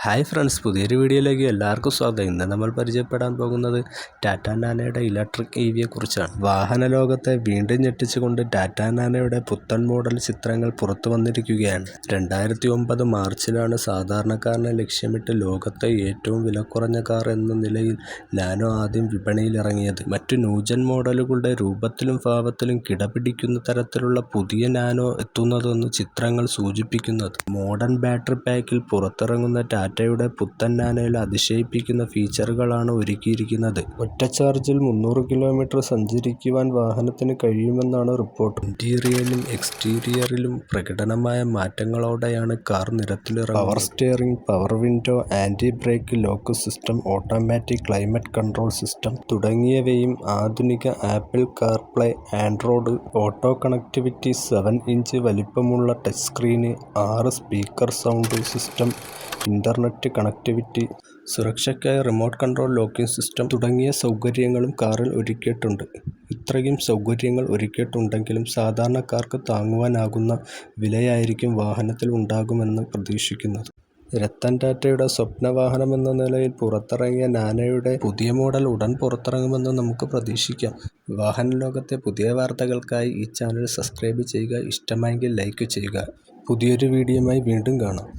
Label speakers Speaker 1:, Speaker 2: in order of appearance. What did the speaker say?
Speaker 1: Hi friends, പുതിയൊരു വീഡിയോയിലേക്ക് എല്ലാവർക്കും സ്വാഗതം. ഇന്ന് നമ്മൾ പരിചയപ്പെടാൻ പോകുന്നത് ടാറ്റ നാനോയുടെ ഇലക്ട്രിക് EVയെ കുറിച്ചാണ്. വാഹന ലോകത്തെ വീണ്ടും ഞെട്ടിച്ചുകൊണ്ട് ടാറ്റ നാനോയുടെ പുത്തൻ മോഡൽ ചിത്രങ്ങൾ പുറത്തു വന്നിരിക്കുകയാണ്. 2009 മാർച്ചിലാണ് സാധാരണക്കാരനെ ലക്ഷ്യമിട്ട് ലോകത്തെ ഏറ്റവും വിലക്കുറഞ്ഞ കാർ എന്ന നിലയിൽ നാനോ ആദ്യം വിപണിയിലിറങ്ങിയത്. മറ്റു ന്യൂജൻ മോഡലുകളുടെ രൂപത്തിലും ഭാവത്തിലും കിടപിടിക്കുന്ന തരത്തിലുള്ള പുതിയ നാനോ എത്തുന്നതെന്ന് ചിത്രങ്ങൾ സൂചിപ്പിക്കുന്നത്. മോഡേൺ ബാറ്ററി പാക്കിൽ പുറത്തിറങ്ങുന്ന ടാറ്റയുടെ പുത്തൻ നാനോയിൽ അതിശയിപ്പിക്കുന്ന ഫീച്ചറുകളാണ് ഒരുക്കിയിരിക്കുന്നത്. ഒറ്റ ചാർജിൽ 300 കിലോമീറ്റർ സഞ്ചരിക്കുവാൻ വാഹനത്തിന് കഴിയുമെന്നാണ് റിപ്പോർട്ട്. ഇന്റീരിയറിലും എക്സ്റ്റീരിയറിലും പ്രകടമായ മാറ്റങ്ങളോടെയാണ് കാർ നിരത്തിലിറങ്ങുന്നത്. Power steering, power window, anti brake lock system, automatic climate control system തുടങ്ങിയവയും ആധുനിക Apple CarPlay, Android auto connectivity, 7 inch വലിപ്പമുള്ള touch screen, 6 speaker sound system, internet connectivity, സുരക്ഷയ്ക്കായി റിമോട്ട് കൺട്രോൾ ലോക്കിംഗ് സിസ്റ്റം തുടങ്ങിയ സൗകര്യങ്ങളും കാറിൽ ഒരുക്കിയിട്ടുണ്ട്. ഇത്രയും സൗകര്യങ്ങൾ ഒരുക്കിയിട്ടുണ്ടെങ്കിലും സാധാരണക്കാർക്ക് താങ്ങുവാനാകുന്ന വിലയായിരിക്കും വാഹനത്തിൽ ഉണ്ടാകുമെന്ന് പ്രതീക്ഷിക്കുന്നത്. രത്തൻ ടാറ്റയുടെ സ്വപ്നവാഹനമെന്ന നിലയിൽ പുറത്തിറങ്ങിയ നാനോയുടെ പുതിയ മോഡൽ ഉടൻ പുറത്തിറങ്ങുമെന്ന് നമുക്ക് പ്രതീക്ഷിക്കാം. വാഹന ലോകത്തെ പുതിയ വാർത്തകൾക്കായി ഈ ചാനൽ സബ്സ്ക്രൈബ് ചെയ്യുക. ഇഷ്ടമായെങ്കിൽ ലൈക്ക് ചെയ്യുക. പുതിയൊരു വീഡിയോയുമായി വീണ്ടും കാണാം.